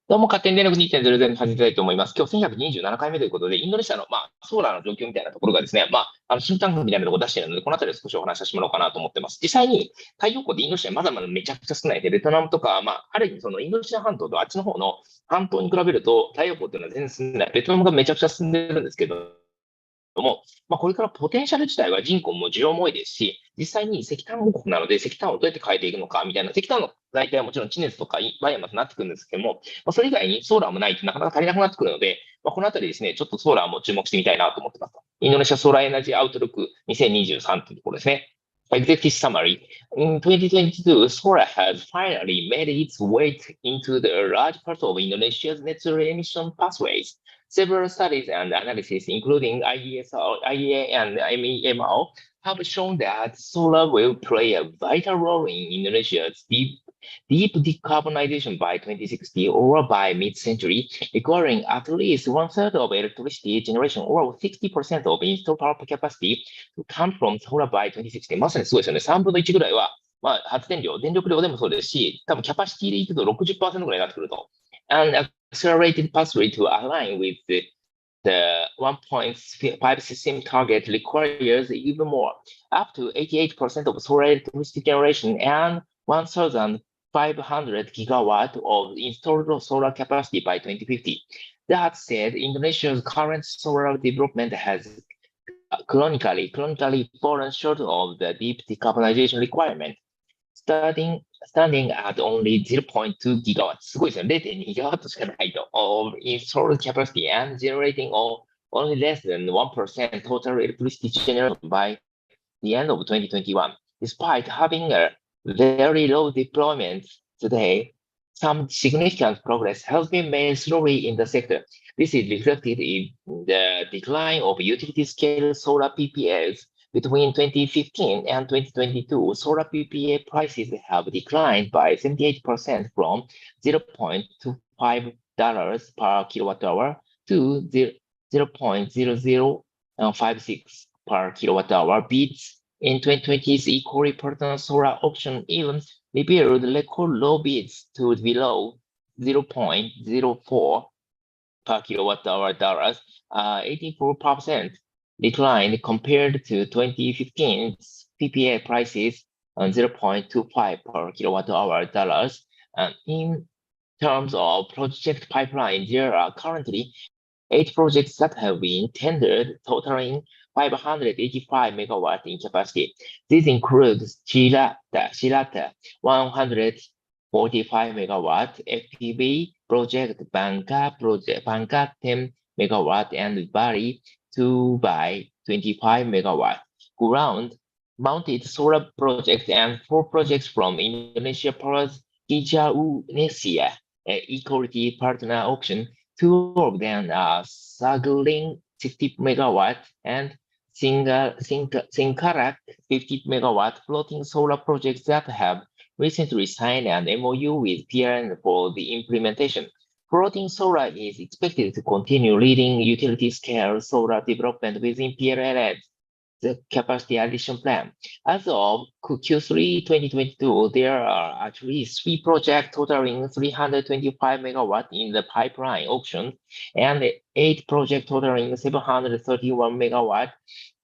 どうも、勝手に電力2.0で始めたいと思います。今日1127回目ということで、インドネシアの、ソーラーの状況みたいなところがですね、新タンクみたいなところを出しているので、このあたりを少しお話しさせてもらおうかなと思ってます。実際に、太陽光ってインドネシアまだまだめちゃくちゃ少ないで、ベトナムとか、ある意味そのインドネシア半島とあっちの方の半島に比べると、太陽光っていうのは全然進んでない。ベトナムがめちゃくちゃ進んでるんですけど、これからポテンシャル自体は人口も需要も多いですし、実際に石炭王国なので、石炭をどうやって変えていくのかみたいな、石炭の代替はもちろん地熱とかバイオマスになってくるんですけども、それ以外にソーラーもないとなかなか足りなくなってくるので、このあたりですね、ちょっとソーラーも注目してみたいなと思ってます。インドネシアソーラーエナジーアウトロック2023というところですね。Executive summary. In 2022, solar has finally made its way into the large part of Indonesia's net zero emission pathways. Several studies and analyses, including IEA and MEMO, have shown that solar will play a vital role in Indonesia's deep decarbonization by 2060 or by mid-century, requiring at least one-third of electricity generation or 60% of installed power capacity to come from solar by 2060. まさにすごいですよね。3分の1ぐらいは、発電量、電力量でもそうですし、多分キャパシティでいくと60%ぐらいになってくると。And accelerated pathway to align with the 1.5 system target requires even more, up to 88% of solar electricity generation and 1,500 gigawatt of installed solar capacity by 2050. That said, Indonesia's current solar development has chronically fallen short of the deep decarbonization requirement, standing at only 0.2 gigawatts. すごいですね。0.2 gigawatt しかないと of installed capacity and generating only less than 1% total electricity generation by the end of 2021. Despite having a very low deployment today, some significant progress has been made slowly in the sector. This is reflected in the decline of utility-scale solar PPAs. Between 2015 and 2022, solar PPA prices have declined by 78% from $0.25 per kilowatt hour to $0.0056 per kilowatt hour. Bids in 2020's equally potent solar auction even revealed record low bids to below 0.04 per kilowatt hour dollars, 84% decline compared to 2015's PPA prices on 0.25 per kilowatt hour dollars. In terms of project pipeline, there are currently 8 projects that have been tendered, totaling 585 megawatts in capacity. This includes Shirata 145 megawatt, FPV project, Bangka 10 megawatt, and Bali 2 by 25 megawatt. Ground-mounted solar projects and 4 projects from Indonesia Power's Indonesia Equality Partner Auction. 2 of them are Saguling 60 megawatt and Singkarak 50 megawatt floating solar projects that have recently signed an MOU with PLN for the implementation. Floating solar is expected to continue leading utility-scale solar development within PLN's the capacity addition plan. As of Q3 2022, there are at least 3 projects totaling 325 megawatt in the pipeline auction and 8 projects totaling 731 megawatt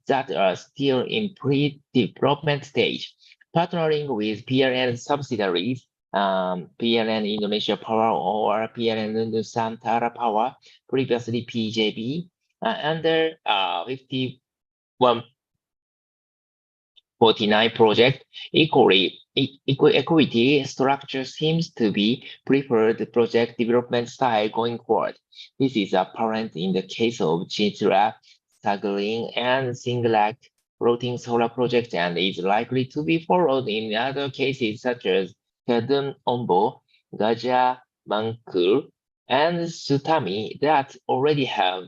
that are still in pre-development stage. Partnering with PLN subsidiaries, PLN Indonesia Power or PLN Nusantara Power, previously PJB, under 5149 project, equity structure seems to be preferred project development style going forward. This is apparent in the case of Chitra, Saguling, and Singlac floating solar projects and is likely to be followed in other cases such as Kedun Ombo, Gajah Mangkul, and Sutami that already have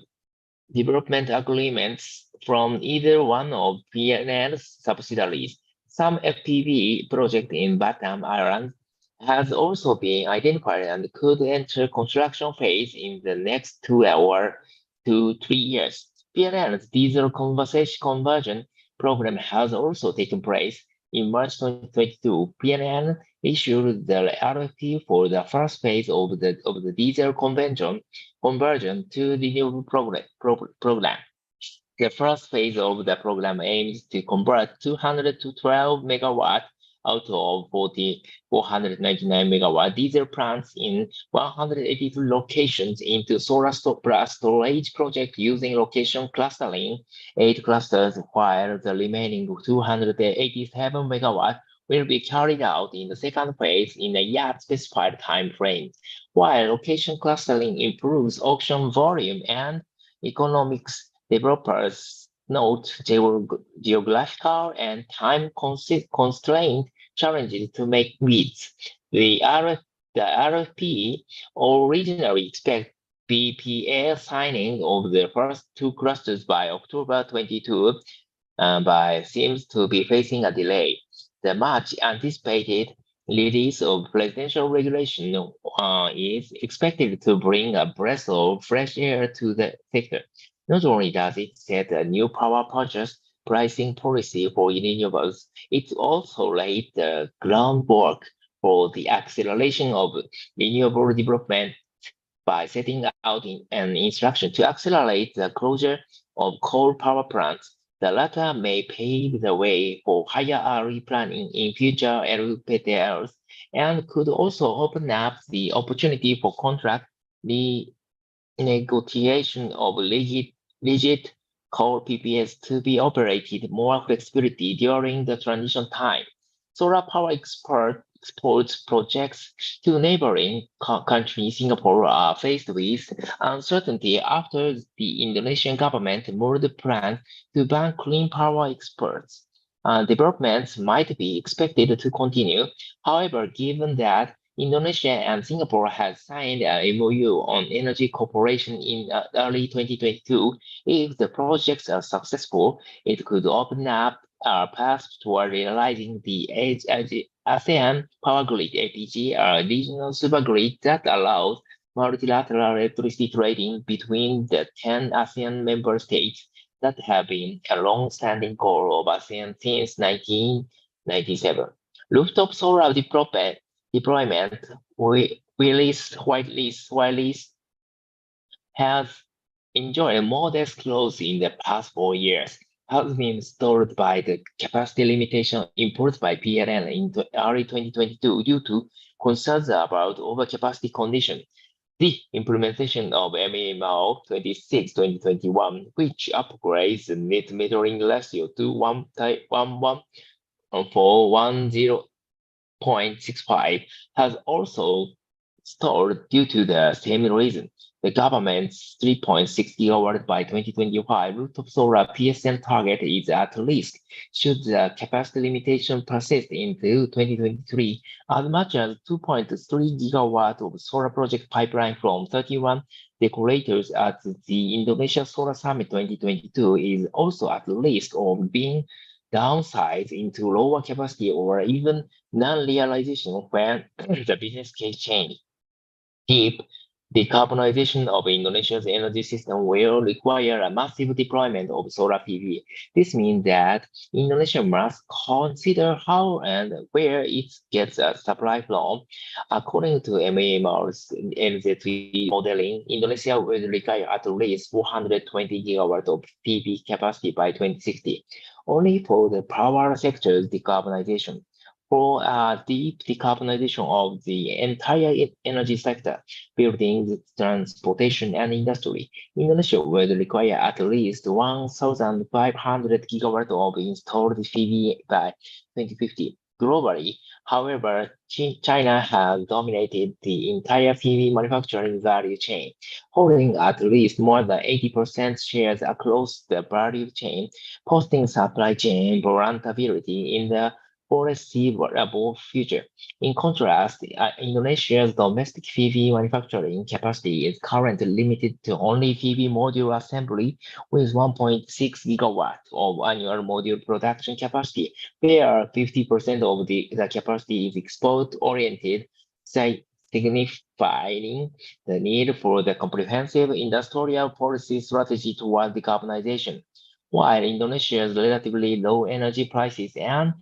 development agreements from either one of PNL's subsidiaries. Some FPV project in Batam Island has also been identified and could enter construction phase in the next 2 or 3 years. PNL's diesel conversion program has also taken place. in March 2022, PNN issued the RFP for the first phase of the diesel conversion to renewable program. The first phase of the program aims to convert 212 megawatts out of 499 megawatt diesel plants in 182 locations into solar plus storage project using location clustering, 8 clusters, while the remaining 287 megawatt will be carried out in the second phase in a yet-specified time frame. While location clustering improves auction volume and economics, developers note geographical and time constraint challenges to make bids. The RFP originally expected BPA signing of the first 2 clusters by October 22, but seems to be facing a delay. The much anticipated release of presidential regulation is expected to bring a breath of fresh air to the sector. Not only does it set a new power purchase pricing policy for renewables, it also laid the groundwork for the acceleration of renewable development by setting out an instruction to accelerate the closure of coal power plants. The latter may pave the way for higher RE planning in future LPTLs and could also open up the opportunity for contract negotiation of rigid coal PPAs to be operated more flexibility during the transition time. Solar power exports projects to neighboring country Singapore are faced with uncertainty after the Indonesian government moved plans to ban clean power exports. Developments might be expected to continue. However, given that Indonesia and Singapore have signed an MOU on energy cooperation in early 2022. If the projects are successful, it could open up a path toward realizing the ASEAN Power Grid (APG), a regional supergrid that allows multilateral electricity trading between the 10 ASEAN member states that have been a long-standing goal of ASEAN since 1997. Rooftop solar deployment, Willis has enjoyed modest growth in the past 4 years, has been stalled by the capacity limitation imposed by PLN in early 2022 due to concerns about overcapacity conditions. The implementation of MAMO 26/2021, which upgrades the net metering ratio to 1:1 for 10.65, has also stalled due to the same reason. The government's 3.6 gigawatt by 2025 rooftop solar PSN target is at least, should the capacity limitation persist into 2023, as much as 2.3 gigawatt of solar project pipeline from 31 decorators at the Indonesia Solar Summit 2022 is also at risk of being downsized into lower capacity or even non-realization when the business case change. Deep decarbonization of Indonesia's energy system will require a massive deployment of solar PV. This means that Indonesia must consider how and where it gets a supply from. According to MAMR's NZ3 modeling, Indonesia will require at least 420 gigawatts of PV capacity by 2060, only for the power sector's decarbonization. For a deep decarbonization of the entire energy sector, buildings, transportation, and industry, Indonesia will require at least 1,500 gigawatts of installed PV by 2050. Globally, however, China has dominated the entire PV manufacturing value chain, holding at least more than 80% shares across the value chain, posting supply chain vulnerability in the foreseeable future. In contrast, Indonesia's domestic PV manufacturing capacity is currently limited to only PV module assembly with 1.6 gigawatts of annual module production capacity, where 50% of the capacity is export-oriented, signifying the need for the comprehensive industrial policy strategy toward decarbonization. while Indonesia's relatively low energy prices and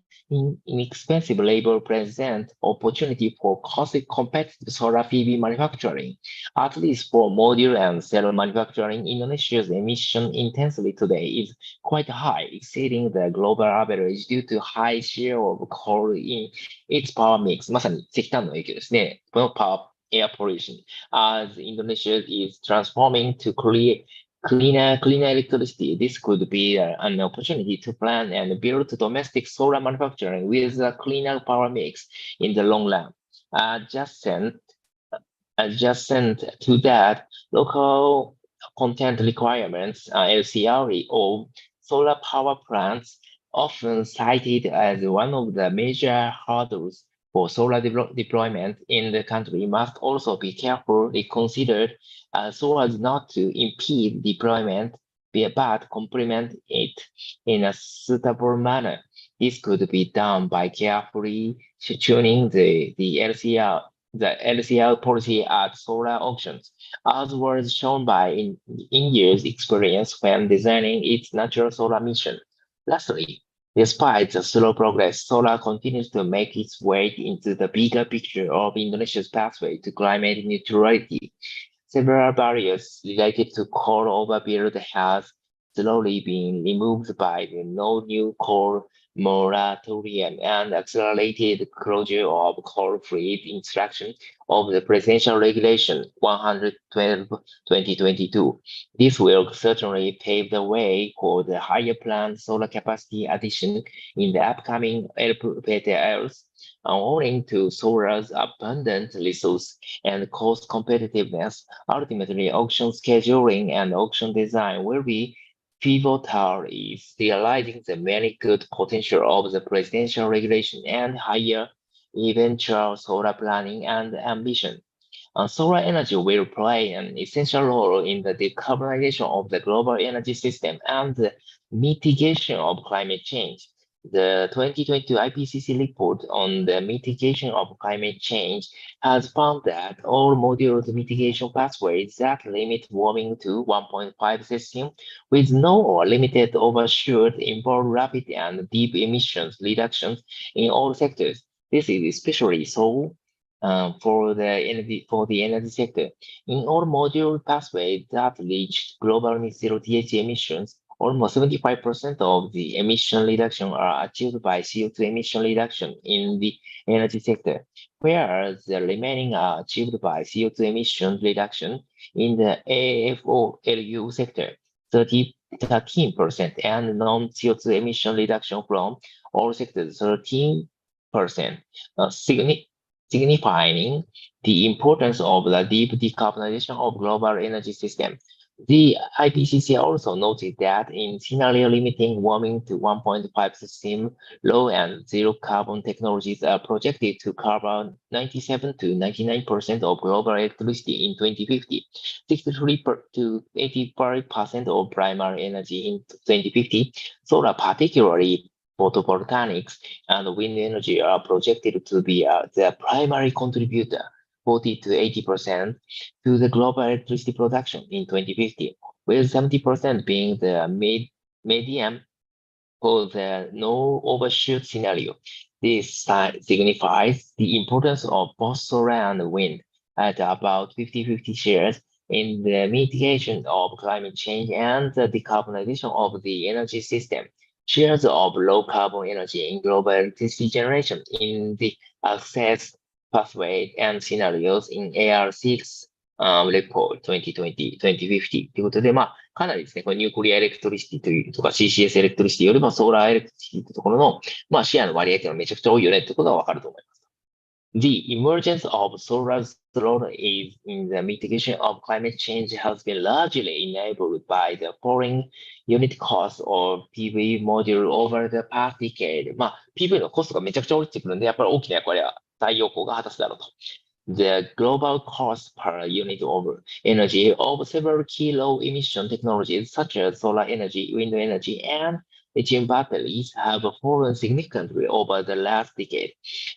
inexpensive labor present opportunity for cost-competitive solar PV manufacturing. At least for module and cell manufacturing, Indonesia's emission intensity today is quite high, exceeding the global average due to high share of coal in its power mix. まさに石炭の影響ですね。この power air pollution, as Indonesia is transforming to create cleaner electricity. This could be an opportunity to plan and build domestic solar manufacturing with a cleaner power mix in the long run. Adjacent to that, local content requirements, LCRE, of solar power plants, often cited as one of the major hurdles for solar deployment in the country, must also be carefully considered so as not to impede deployment but complement it in a suitable manner. This could be done by carefully tuning the LCR policy at solar auctions, as was shown by in years' experience when designing its natural solar mission. Lastly, despite the slow progress, solar continues to make its way into the bigger picture of Indonesia's pathway to climate neutrality. Several barriers related to coal overbuild has slowly been removed by the no new coal moratorium and accelerated closure of coal-free instruction of the Presidential Regulation 112/2022. This will certainly pave the way for the higher planned solar capacity addition in the upcoming LPTLs, owing to solar's abundant resource and cost competitiveness. Ultimately, auction scheduling and auction design will be pivotal is realizing the many good potential of the presidential regulation and higher eventual solar planning and ambition. Solar energy will play an essential role in the decarbonization of the global energy system and the mitigation of climate change. The 2022 IPCC report on the mitigation of climate change has found that all module mitigation pathways that limit warming to 1.5 Celsius with no or limited overshoot involve rapid and deep emissions reductions in all sectors. This is especially so for the energy sector. In all module pathways that reached global net zero THC emissions, almost 75% of the emission reduction are achieved by CO2 emission reduction in the energy sector, whereas the remaining are achieved by CO2 emission reduction in the AFOLU sector, 13%, and non-CO2 emission reduction from all sectors, 13%, signifying the importance of the deep decarbonization of global energy system. The IPCC also noted that in scenario limiting warming to 1.5 Celsius, low and zero carbon technologies are projected to cover 97 to 99% of global electricity in 2050, 63 to 85% of primary energy in 2050. Solar, particularly photovoltaics and wind energy, are projected to be the primary contributor, 40 to 80%, to the global electricity production in 2050, with 70% being the median for the no overshoot scenario. This signifies the importance of both solar and wind at about 50-50 shares in the mitigation of climate change and the decarbonization of the energy system. Shares of low carbon energy in global electricity generation in the access pathway and scenarios in AR6 report 2020-2050 ということで、かなりですね、これニュークリアエレクトリシティというとか CCS エレクトリシティよりもソーラーエレクトリシティというところの、シェアの割合というのはめちゃくちゃ多いよねということがわかると思います。The emergence of solar's role in the mitigation of climate change has been largely enabled by the falling unit cost of PV module over the past decade. PV のコストがめちゃくちゃ落ちてくるんで、やっぱり大きな役割は太陽光が果たすだろうと。The global cost per unit of energy of several key low emission technologies such as solar energy, wind energy, and lithium batteries have fallen significantly over the last decade,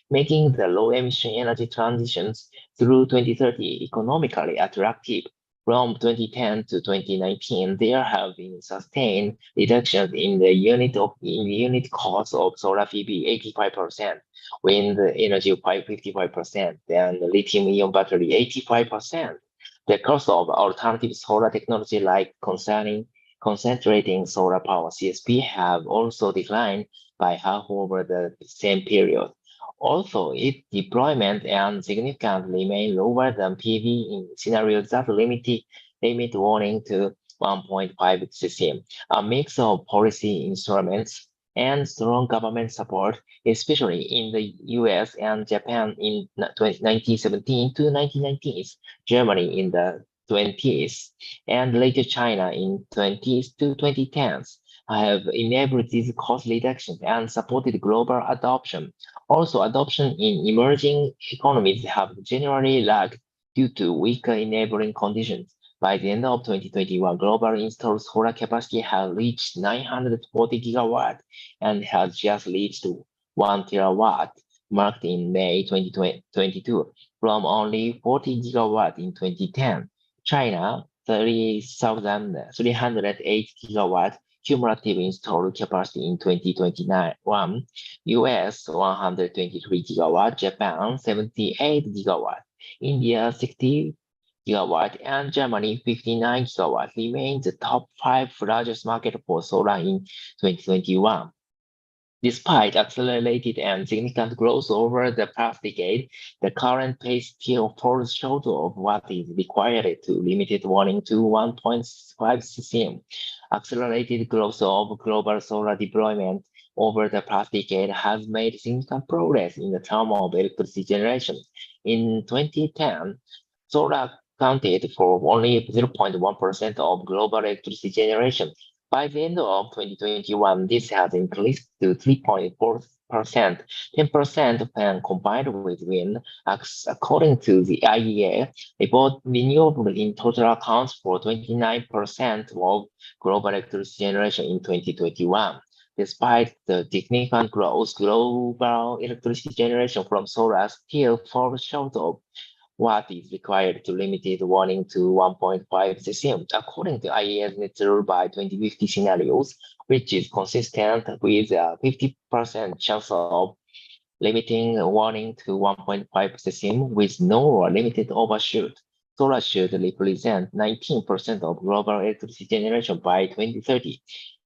making the low emission energy transitions through 2030 economically attractive. From 2010 to 2019, there have been sustained reductions in the unit cost of solar PV 85%, wind energy 55%, and lithium-ion battery 85%. The cost of alternative solar technology like concentrating solar power CSP have also declined by half over the same period. Also, its deployment and significantly remain lower than PV in scenarios that limit warning to 1.5 ccm. A mix of policy instruments and strong government support, especially in the US and Japan in 1917 to 1990s, Germany in the 20s, and later China in 20s to 2010s, have enabled these cost reductions and supported global adoption. Also, adoption in emerging economies have generally lagged due to weaker enabling conditions. By the end of 2021, global installed solar capacity has reached 940 gigawatt and has just reached 1 terawatt, marked in May 2022, from only 40 gigawatt in 2010. China, 30,308 gigawatt cumulative installed capacity in 2021, US 123 gigawatt, Japan 78 gigawatt, India 60 gigawatt, and Germany 59 gigawatt remains the top 5 largest market for solar in 2021. Despite accelerated and significant growth over the past decade, the current pace still falls short of what is required to limit warning to 1.5 ccm. Accelerated growth of global solar deployment over the past decade has made significant progress in the term of electricity generation. In 2010, solar accounted for only 0.1% of global electricity generation. By the end of 2021, this has increased to 3.4%, 10% when combined with wind. According to the IEA report, renewable in total accounts for 29% of global electricity generation in 2021. Despite the significant growth, global electricity generation from solar still falls short of what is required to limit warning to 1.5 ccm, according to IEA's net zero by 2050 scenarios, which is consistent with a 50% chance of limiting warning to 1.5 ccm with no limited overshoot. Solar should represent 19% of global electricity generation by 2030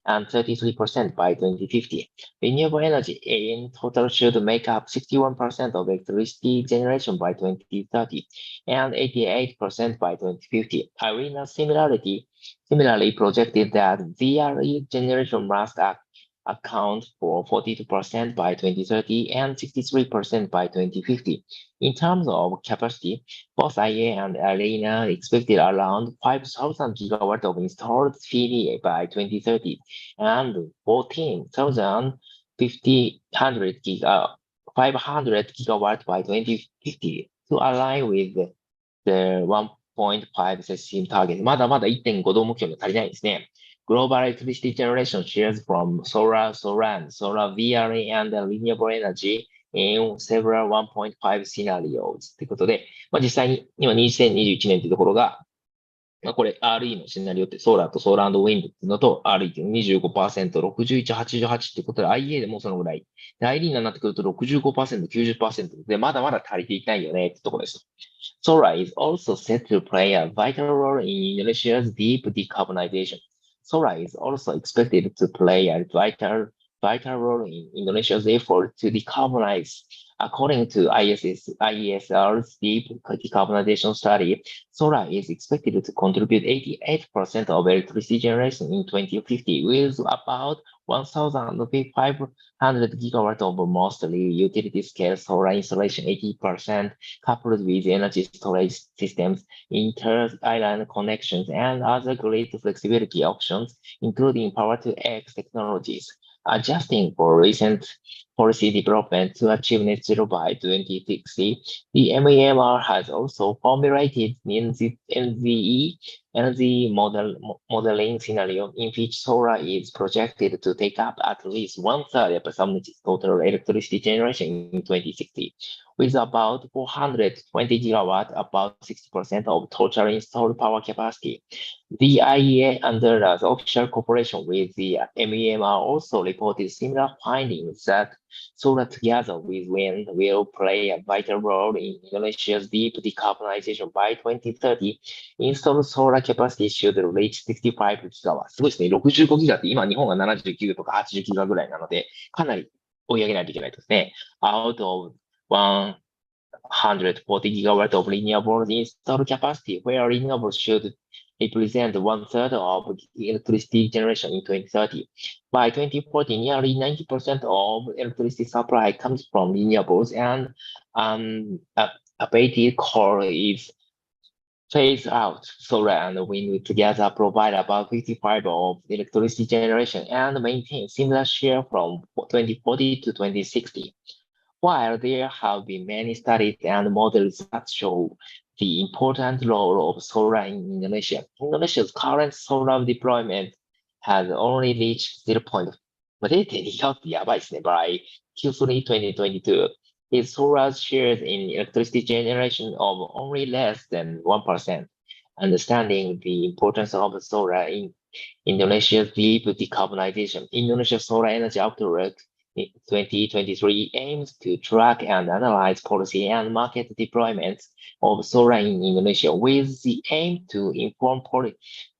and 33% by 2050. Renewable energy in total should make up 61% of electricity generation by 2030 and 88% by 2050. IRENA similarly projected that VRE generation must account for 42% by 2030 and 63% by 2050. In terms of capacity, both IEA and IRENA expected around 5,000 gigawatt of installed PV by 2030 and 14,500 gigawatt by 2050 to align with the 1.5 ccm target. まだまだ1.5度目標に足りないですね。Global electricity generation shares from solar, solar VRE, and renewable energy in several 1.5 scenarios ということで、実際に今2021年というところが、これ RE のシナリオってソーラーとソーラー&ウィンドっていうのと RE っていうの 25%、61、88っていうことで IA でもそのぐらい。で IRE になってくると 65%、90% でまだまだ足りていないよねってところです。Solar is also set to play a vital role in Indonesia's deep decarbonization. Solar is also expected to play a vital role in Indonesia's effort to decarbonize. According to IESR's deep decarbonization study, solar is expected to contribute 88% of electricity generation in 2050, with about 1,500 gigawatts of mostly utility-scale solar installation, 80% coupled with energy storage systems, inter-island connections, and other grid flexibility options, including power-to-X technologies. Adjusting for recent policy development to achieve net zero by 2060, the MEMR has also formulated NZE energy modeling scenario in which solar is projected to take up at least one-third of Summit's total electricity generation in 2060, with about 420 gigawatts, about 60% of total installed power capacity. The IEA, under the official cooperation with the MEMR, also reported similar findings that solar together with wind will play a vital role in Indonesia's deep decarbonization by 2030. Installed solar capacity should reach 65 gigawatts. すごいですね。65ギガって今日本が79とか80ギガぐらいなので、かなり追い上げないといけないですね。Out of 140 gigawatts of renewables installed capacity, where renewables should represent one-third of electricity generation in 2030. By 2040, nearly 90% of electricity supply comes from renewables, and abated coal is phased out. Solar and wind together provide about 55% of electricity generation and maintain similar share from 2040 to 2060. While there have been many studies and models that show the important role of solar in Indonesia, Indonesia's current solar deployment has only reached 0.0.2 ギガワットやばいですね。By Q3 2022, its solar shares in electricity generation of only less than 1%. Understanding the importance of solar in Indonesia's deep decarbonization, Indonesia Solar Energy Outlook 2023 aims to track and analyze policy and market deployments of solar in Indonesia with the aim to inform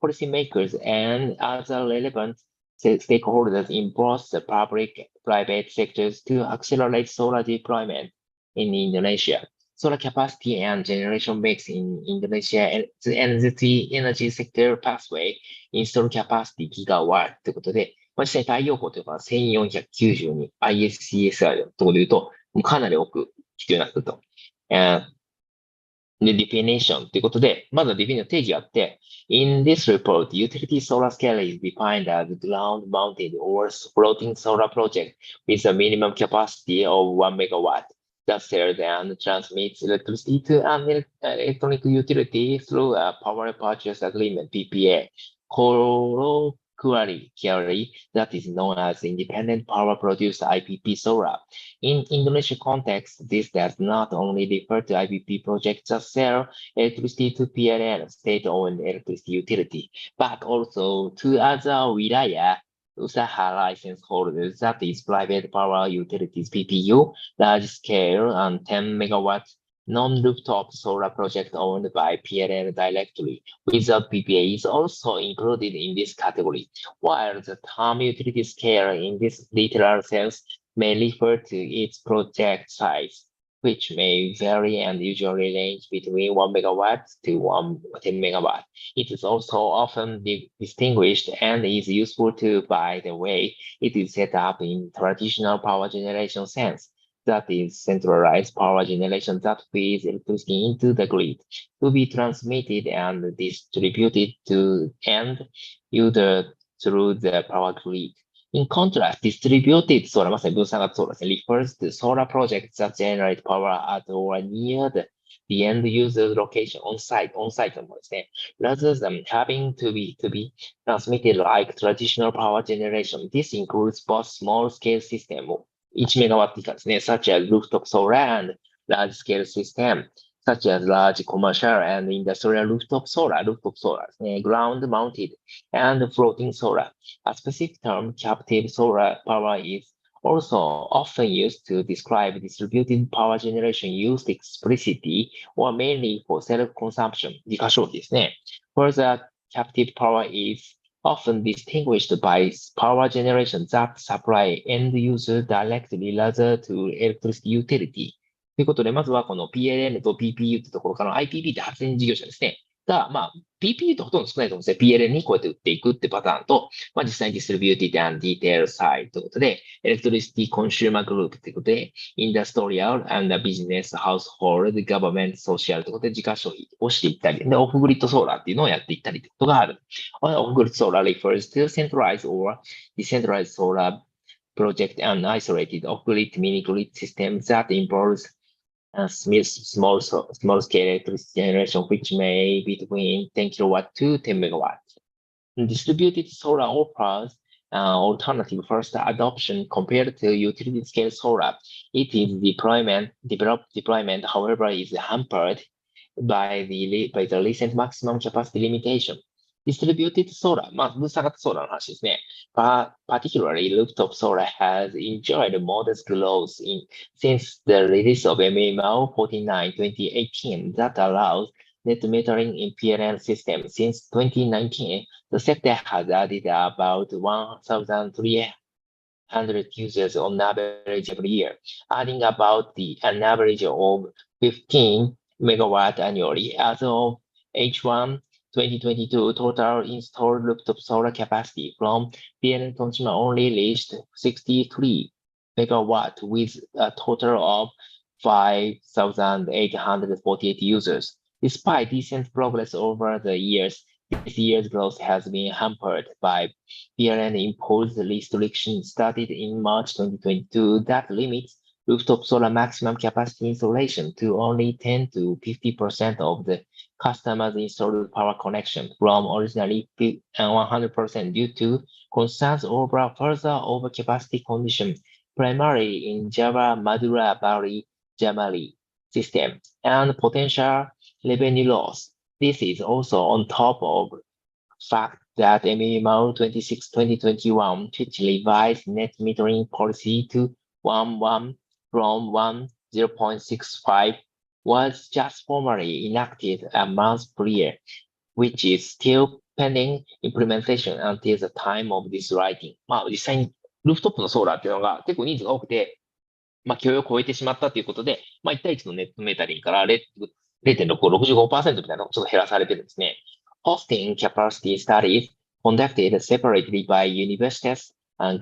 policymakers and other relevant stakeholders in both the public and private sectors to accelerate solar deployment in Indonesia. Solar capacity and generation mix in Indonesia and the energy sector pathway installed capacity gigawatt ということで、実際太陽光というのは1492 ISCSI のところで言うと、かなり多く必要になってくると。で、definition ということで、まずは definition の定義があって、in this report, utility solar scale is defined as ground-mounted or floating solar project with a minimum capacity of 1 megawatt that sells and transmits electricity to an electronic utility through a power purchase agreement, PPA. Colloquially, that is known as independent power produced IPP solar. In Indonesian context, this does not only refer to IPP projects that sell electricity to PLN, state-owned electricity utility, but also to other wilayah Usaha license holders, that is private power utilities PPU, large scale and 10 megawatt non-rooftop solar project owned by PLN directly without PPA is also included in this category, while the term utility scale in this literal sense may refer to its project size, which may vary and usually range between 1 megawatt to 10 megawatt. It is also often distinguished and is useful too by the way it is set up in traditional power generation sense. That is centralized power generation that feeds electricity into the grid to be transmitted and distributed to end user through the power grid. In contrast, distributed solar, まさに分散型ソーラーですね、refers to solar projects that generate power at or near the end user's location on-site のものですね。Rather than having to be transmitted like traditional power generation, this includes both small-scale system 1メガワット以下ですね、such as rooftop solar and large-scale system, such as large commercial and industrial rooftop solar ですね、ground-mounted and floating solar. A specific term, captive solar power, is also often used to describe distributed power generation used explicitly or mainly for self-consumption 自家消費ですね。Further, captive power is often distinguished by power generation that supply end user directly rather to electricity utility. ということで、まずはこの PLN と PPU ってところから、IPP って発電事業者ですね。が、PPU ってほとんど少ないと思うんですね。PLN にこうやって売っていくってパターンと、実際に Distributed and Detail Side ということで、Electricity Consumer Group ということで、Industrial and Business Household Government Social ということで、自家消費をしていったり、で、オフグリッドソーラーっていうのをやっていったりということがある。オフグリッドソーラー refers to centralized or decentralized solar project and isolated off-grid mini-grid system that involves small scale electricity generation, which may be between 10 kilowatt to 10 megawatt. Distributed solar offers alternative first adoption compared to utility scale solar. It is deployment, however, is hampered by the recent maximum capacity limitation. Distributed solar, 分散型ソーラーの話ですね。Particularly, rooftop solar has enjoyed modest growth since the release of MMO 49 2018 that allows net metering in PLN system. Since 2019, the sector has added about 1,300 users on average every year, adding about an average of 15 megawatt annually. As of H1 2022, total installed rooftop solar capacity from PLN consumer only reached 63 megawatt with a total of 5,848 users. Despite decent progress over the years, this year's growth has been hampered by PLN-imposed restrictions started in March 2022 that limits rooftop solar maximum capacity installation to only 10 to 50% of the customer's installed power connection from originally 100% due to concerns over further overcapacity condition, primarily in Java Madura Bali Jamali system, and potential revenue loss. This is also on top of fact that MMO 26/2021, which revised net metering policy to 1 from 0.65, was just formally enacted a month prior, which is still pending implementation until the time of this writing. 実際にルーフトップのソーラーっていうのが結構ニーズが多くて、許容を超えてしまったということで、1対1のネットメータリングから0.65% みたいなのをちょっと減らされてるんですね。Hosting capacity studies conducted separately by universities and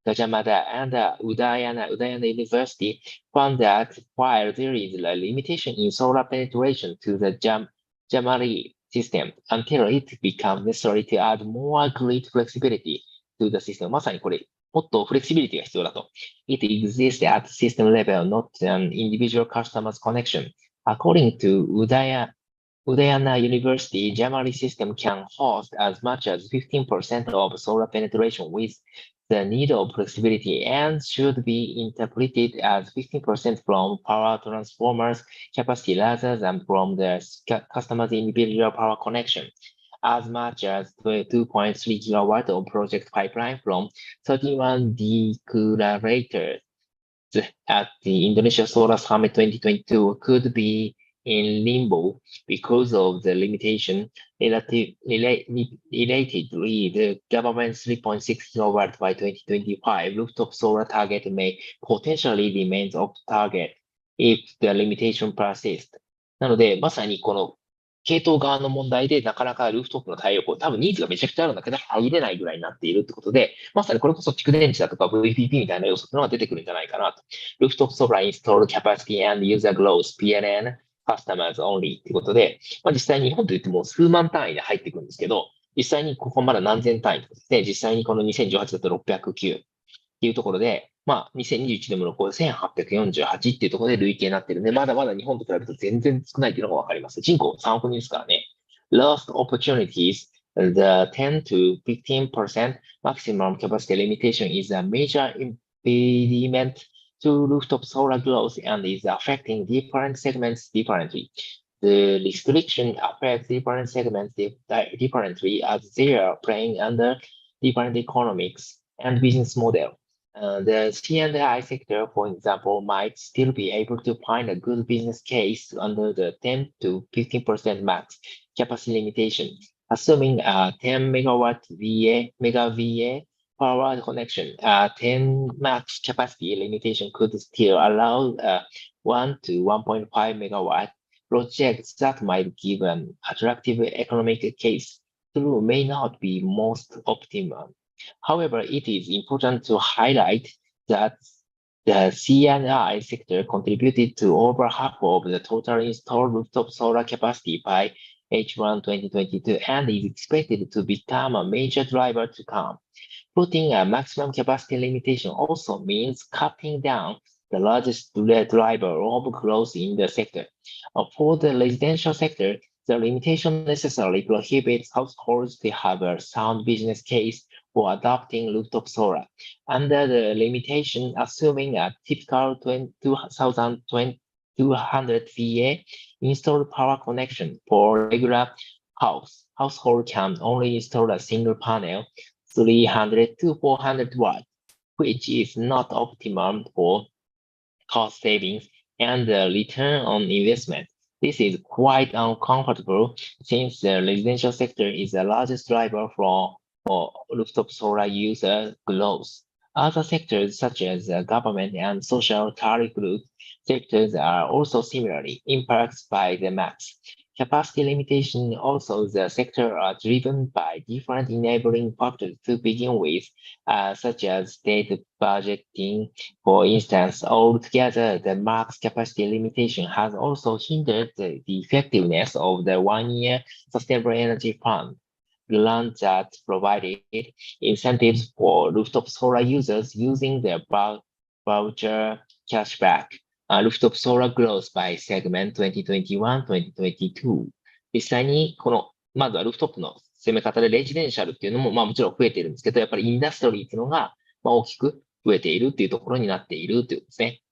Gajamada and Udayana University found that while there is a limitation in solar penetration to the Jamali system until it becomes necessary to add more grid flexibility to the system. まさにこれ、もっとフレキシビリティが必要だと。It exists at system level, not an individual customer's connection. According to Udayana University, Jamali system can host as much as 15% of solar penetration with the need of flexibility and should be interpreted as 15% from power transformers capacity rather than from the customer's individual power connection. As much as 2.3 gigawatt of project pipeline from 31 declarators at the Indonesia Solar Summit 2022 could be in limbo because of the limitation. Relatedly, the government's 3.6 gigawatt by 2025 rooftop solar target may potentially remain off target if the limitation persists. なので、まさにこの系統側の問題でなかなかルーフトップの太陽光、多分ニーズがめちゃくちゃあるんだけど入れないぐらいになっているってことで、まさにこれこそ蓄電池だとか VPP みたいな要素っていうのが出てくるんじゃないかなと。ルーフトップソーラー installed capacity and user growth PLN customers only ってことで、実際に日本といっても数万単位で入ってくるんですけど、実際にここまだ何千単位ですね、実際にこの2018だと609っていうところで、2021年も1848っていうところで累計になってるんで、まだまだ日本と比べると全然少ないっていうのがわかります。人口3億人ですからね。Lost opportunities, the 10 to 15% maximum capacity limitation is a major impediment to rooftop solar growth and is affecting different segments differently. The restriction affects different segments differently as they are playing under different economics and business model. The C&I sector, for example, might still be able to find a good business case under the 10 to 15% max capacity limitation, assuming a 10 megawatt mega VA power connection. 10 max capacity limitation could still allow 1 to 1.5 megawatt projects that might give an attractive economic case. Through may not be most optimal. However, it is important to highlight that the C&I sector contributed to over half of the total installed rooftop solar capacity by H1 2022 and is expected to become a major driver to come. Putting a maximum capacity limitation also means cutting down the largest driver of growth in the sector. For the residential sector, the limitation necessarily prohibits households to have a sound business case for adopting rooftop solar. Under the limitation, assuming a typical 2,200 VA installed power connection for regular household can only install a single panel, 300 to 400 watts, which is not optimum for cost savings and the return on investment. This is quite uncomfortable since the residential sector is the largest driver for rooftop solar user growth. Other sectors such as government and social tariff group sectors are also similarly impacted by the max. Capacity limitation also the sector are driven by different enabling factors to begin with, such as state budgeting. For instance, altogether, the max capacity limitation has also hindered the effectiveness of the one-year Sustainable Energy Fund grant that provided incentives for rooftop solar users using their voucher cashback. Rooftop solar growth by segment 2021-2022。実際に、まずはルーフトップの攻め方でレジデンシャルっていうのも、もちろん増えているんですけど、やっぱりインダストリーっていうのが、大きく増えているっていうところになっているということですね。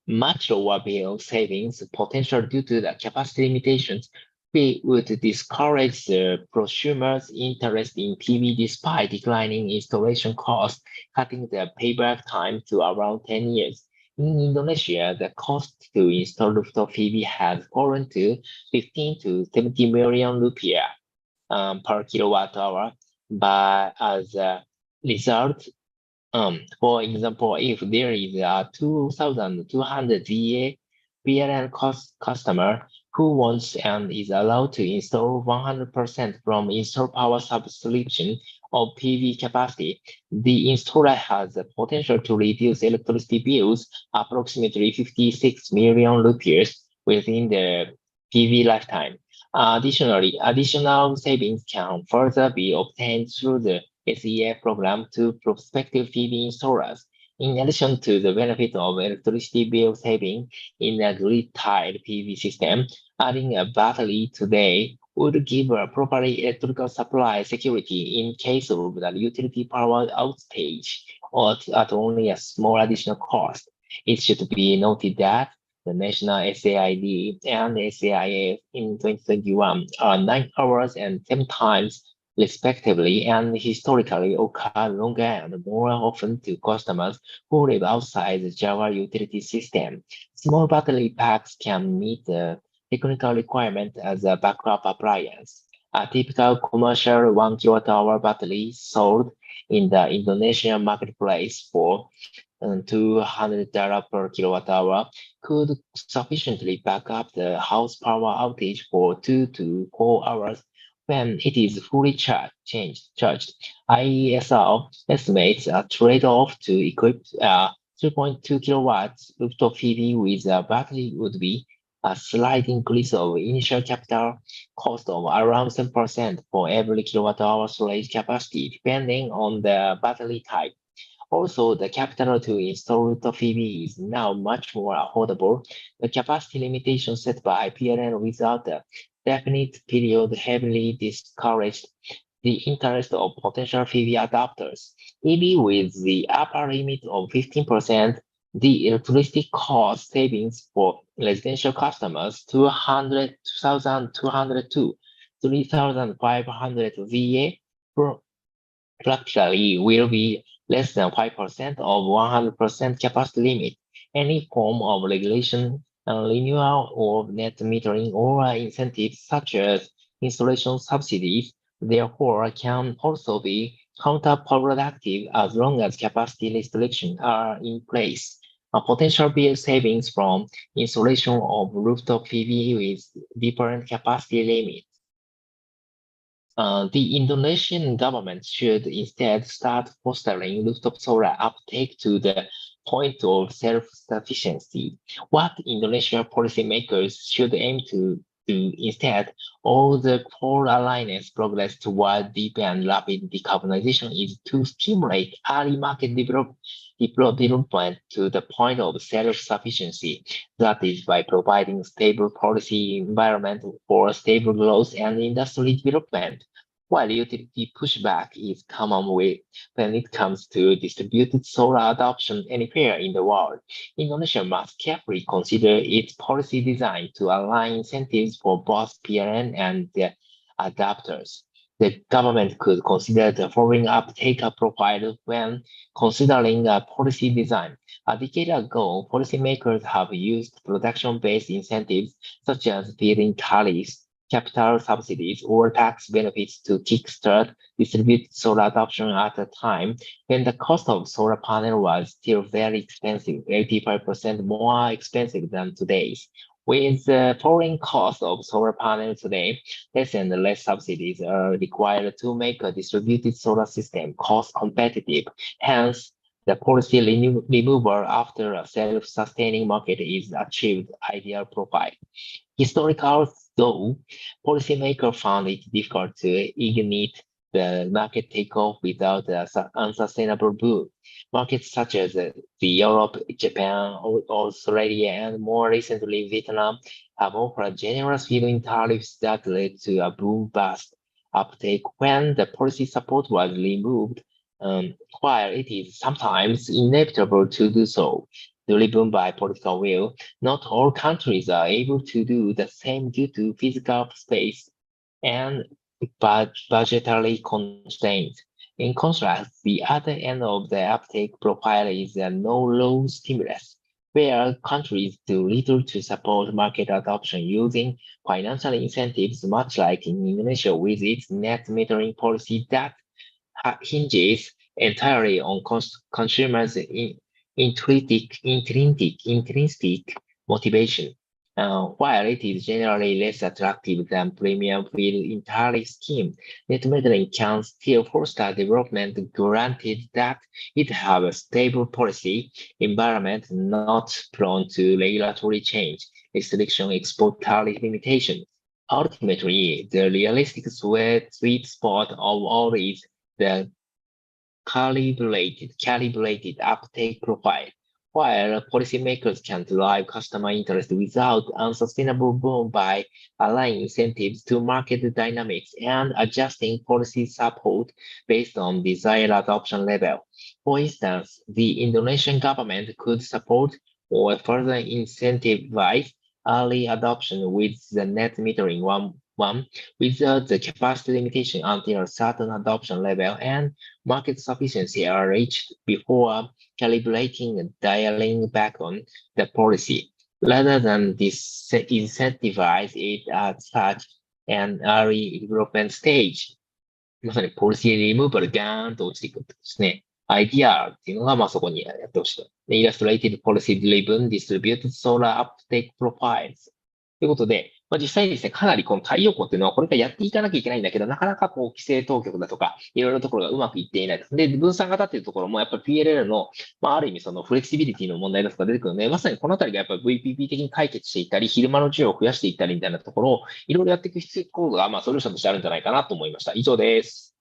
Much lower bill savings potential due to the capacity limitations we would discourage the prosumer's interest in PV despite declining installation costs, cutting the payback time to around 10 years. In Indonesia, the cost to install rooftop PV has fallen to 15 to 70 million rupiah per kilowatt hour. But as a result, for example, if there is a 2,200 VA PLN customer who wants and is allowed to install 100% from installed power subscription of PV capacity, the installer has the potential to reduce electricity bills approximately 56 million rupees within the PV lifetime. Additionally, additional savings can further be obtained through the SEF program to prospective PV installers. In addition to the benefit of electricity bill saving in a grid-tied PV system, adding a battery today would give a proper electrical supply security in case of the utility power outage or at only a small additional cost. It should be noted that the national SAID and SAIF in 2021 are 9 hours and 10 times respectively, and historically occur longer and more often to customers who live outside the Java utility system. Small battery packs can meet the technical requirement as a backup appliance. A typical commercial 1 kilowatt-hour battery sold in the Indonesian marketplace for $200 per kilowatt-hour could sufficiently back up the house power outage for 2 to 4 hours when it is fully charged. IESR estimates a trade-off to equip a 2.2 kilowatts rooftop PV with a battery would be a slight increase of initial capital cost of around 7% for every kilowatt-hour storage capacity, depending on the battery type. Also, the capital to install rooftop PV is now much more affordable. The capacity limitation set by PLN without a definite period heavily discouraged the interest of potential PV adopters. EV with the upper limit of 15%, the electricity cost savings for residential customers 2,200 to 3,500 VA practically will be less than 5% of 100% capacity limit. Any form of regulation, renewal of net metering or incentives such as installation subsidies, therefore, can also be counterproductive as long as capacity restrictions are in place. A potential bill savings from installation of rooftop PV with different capacity limits. The Indonesian government should instead start fostering rooftop solar uptake to the point of self-sufficiency. What Indonesian policymakers should aim to do instead, all the core alliance progress toward deep and rapid decarbonization is to stimulate early market development to the point of self-sufficiency. That is by providing stable policy environment for stable growth and industry development. While utility pushback is common when it comes to distributed solar adoption anywhere in the world, Indonesia must carefully consider its policy design to align incentives for both PLN and the adapters. The government could consider the following uptake profile when considering a policy design. A decade ago, policymakers have used production-based incentives such as feed-in tariffs, capital subsidies, or tax benefits to kickstart distributed solar adoption at a time when the cost of solar panel was still very expensive, 85% more expensive than today's. With the falling cost of solar panels today, less and less subsidies are required to make a distributed solar system cost competitive. Hence, the policy removal after a self-sustaining market is achieved ideal profile. Historically, though, policymakers found it difficult to ignite the market takeoff without an unsustainable boom. Markets such as Europe, Japan, Australia, and more recently Vietnam have offered generous feed-in tariffs that led to a boom-bust uptake when the policy support was removed, while it is sometimes inevitable to do so. Driven by political will, not all countries are able to do the same due to physical space and budgetary constraints. In contrast, the other end of the uptake profile is a no-loan stimulus, where countries do little to support market adoption using financial incentives, much like in Indonesia with its net metering policy that hinges entirely on consumers' intrinsic motivation. While it is generally less attractive than premium feed-in tariff scheme, net metering can still foster development granted that it have a stable policy environment not prone to regulatory change, restriction, export tariff limitations. Ultimately, the realistic sweet spot of all is the calibrated uptake profile. While policymakers can drive customer interest without unsustainable boom by aligning incentives to market dynamics and adjusting policy support based on desired adoption level. For instance, the Indonesian government could support or further incentivize early adoption with the net metering one without the capacity limitation until a certain adoption level and market sufficiency are reached before calibrating and dialing back on the policy, rather than disincentivize it at such an early development stage. まさにポリシーリムーバルガーンと落ちていくってことですね。アイディアっていうのが、そこにやってほしいと。Illustrated Policy Driven Distributed Solar Uptake Profiles。ということで、実際にですね、かなりこの太陽光っていうのはこれからやっていかなきゃいけないんだけど、なかなか規制当局だとか、いろいろなところがうまくいっていない。で、分散型っていうところもやっぱり PLL の、ある意味そのフレキシビリティの問題だとか出てくるので、まさにこのあたりがやっぱり VPP 的に解決していったり、昼間の需要を増やしていったりみたいなところを、いろいろやっていく必要が、ソリューションとしてあるんじゃないかなと思いました。以上です。